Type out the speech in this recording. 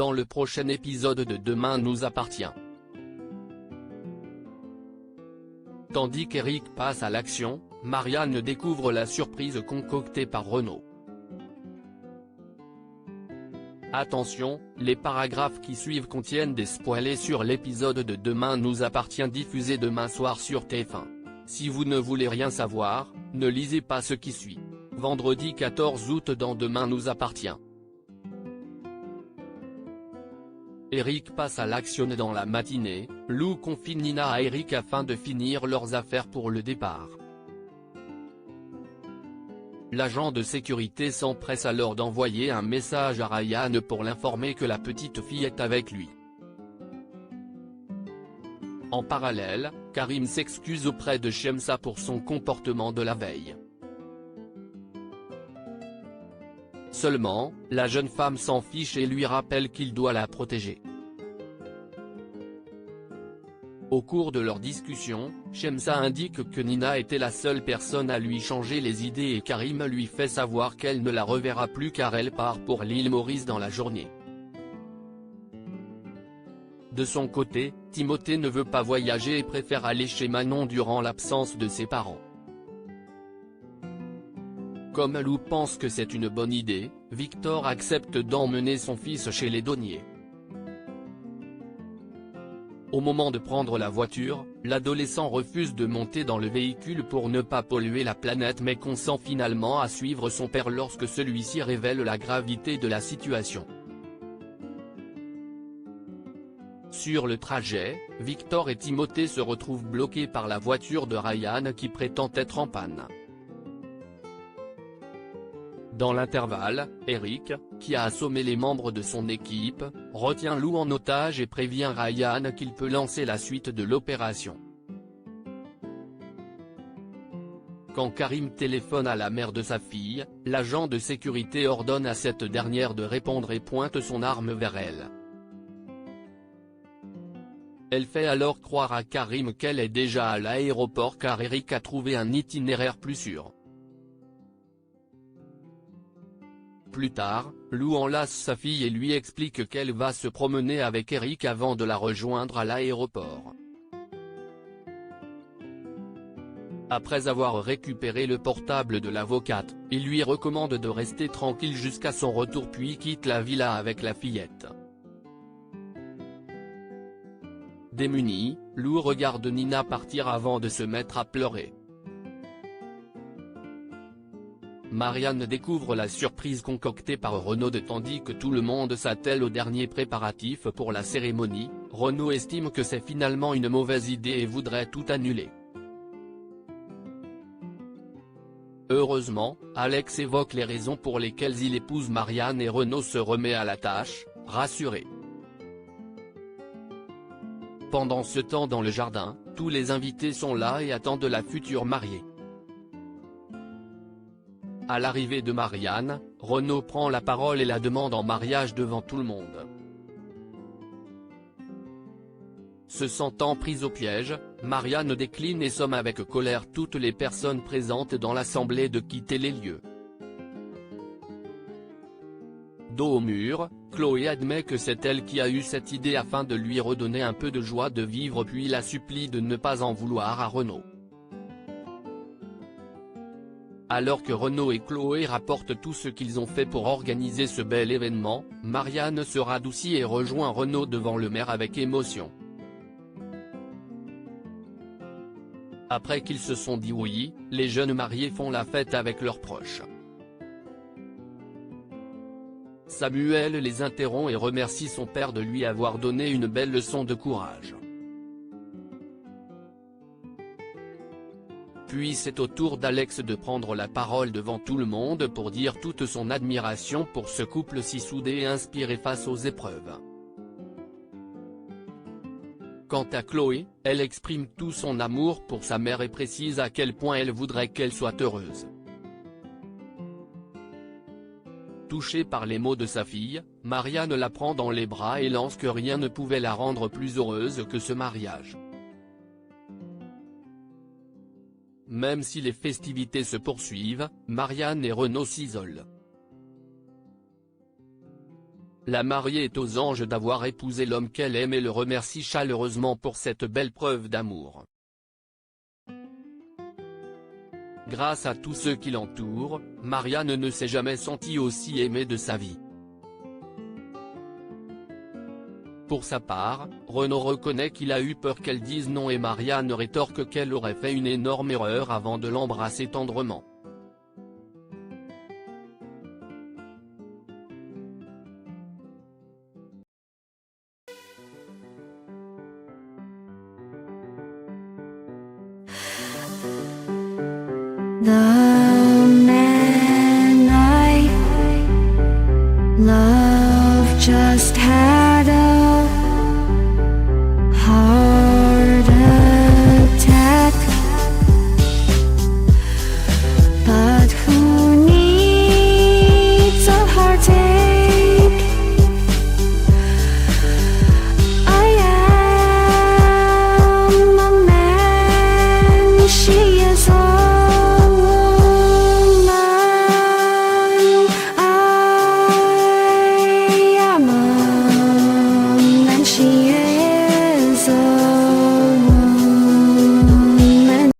dans le prochain épisode de Demain nous appartient. Tandis qu'Eric passe à l'action, Marianne découvre la surprise concoctée par Renaud. Attention, les paragraphes qui suivent contiennent des spoilers sur l'épisode de Demain nous appartient diffusé demain soir sur TF1. Si vous ne voulez rien savoir, ne lisez pas ce qui suit. Vendredi 14 août dans Demain nous appartient. Eric passe à l'action dans la matinée, Lou confie Nina à Eric afin de finir leurs affaires pour le départ. L'agent de sécurité s'empresse alors d'envoyer un message à Ryan pour l'informer que la petite fille est avec lui. En parallèle, Karim s'excuse auprès de Shemsa pour son comportement de la veille. Seulement, la jeune femme s'en fiche et lui rappelle qu'il doit la protéger. Au cours de leur discussion, Shemsa indique que Nina était la seule personne à lui changer les idées et Karim lui fait savoir qu'elle ne la reverra plus car elle part pour l'île Maurice dans la journée. De son côté, Timothée ne veut pas voyager et préfère aller chez Manon durant l'absence de ses parents. Comme Lou pense que c'est une bonne idée, Victor accepte d'emmener son fils chez les douaniers. Au moment de prendre la voiture, l'adolescent refuse de monter dans le véhicule pour ne pas polluer la planète mais consent finalement à suivre son père lorsque celui-ci révèle la gravité de la situation. Sur le trajet, Victor et Timothée se retrouvent bloqués par la voiture de Ryan qui prétend être en panne. Dans l'intervalle, Eric, qui a assommé les membres de son équipe, retient Lou en otage et prévient Ryan qu'il peut lancer la suite de l'opération. Quand Karim téléphone à la mère de sa fille, l'agent de sécurité ordonne à cette dernière de répondre et pointe son arme vers elle. Elle fait alors croire à Karim qu'elle est déjà à l'aéroport car Eric a trouvé un itinéraire plus sûr. Plus tard, Lou enlace sa fille et lui explique qu'elle va se promener avec Eric avant de la rejoindre à l'aéroport. Après avoir récupéré le portable de l'avocate, il lui recommande de rester tranquille jusqu'à son retour puis quitte la villa avec la fillette. Démunie, Lou regarde Nina partir avant de se mettre à pleurer. Marianne découvre la surprise concoctée par Renaud tandis que tout le monde s'attelle aux derniers préparatifs pour la cérémonie. Renaud estime que c'est finalement une mauvaise idée et voudrait tout annuler. Heureusement, Alex évoque les raisons pour lesquelles il épouse Marianne et Renaud se remet à la tâche, rassuré. Pendant ce temps dans le jardin, tous les invités sont là et attendent la future mariée. À l'arrivée de Marianne, Renaud prend la parole et la demande en mariage devant tout le monde. Se sentant prise au piège, Marianne décline et somme avec colère toutes les personnes présentes dans l'assemblée de quitter les lieux. Dos au mur, Chloé admet que c'est elle qui a eu cette idée afin de lui redonner un peu de joie de vivre puis la supplie de ne pas en vouloir à Renaud. Alors que Renaud et Chloé rapportent tout ce qu'ils ont fait pour organiser ce bel événement, Marianne se radoucit et rejoint Renaud devant le maire avec émotion. Après qu'ils se sont dit oui, les jeunes mariés font la fête avec leurs proches. Samuel les interrompt et remercie son père de lui avoir donné une belle leçon de courage. Puis c'est au tour d'Alex de prendre la parole devant tout le monde pour dire toute son admiration pour ce couple si soudé et inspiré face aux épreuves. Quant à Chloé, elle exprime tout son amour pour sa mère et précise à quel point elle voudrait qu'elle soit heureuse. Touchée par les mots de sa fille, Marianne la prend dans les bras et lance que rien ne pouvait la rendre plus heureuse que ce mariage. Même si les festivités se poursuivent, Marianne et Renaud s'isolent. La mariée est aux anges d'avoir épousé l'homme qu'elle aime et le remercie chaleureusement pour cette belle preuve d'amour. Grâce à tous ceux qui l'entourent, Marianne ne s'est jamais sentie aussi aimée de sa vie. Pour sa part, Renaud reconnaît qu'il a eu peur qu'elle dise non et Marianne rétorque qu'elle aurait fait une énorme erreur avant de l'embrasser tendrement. 나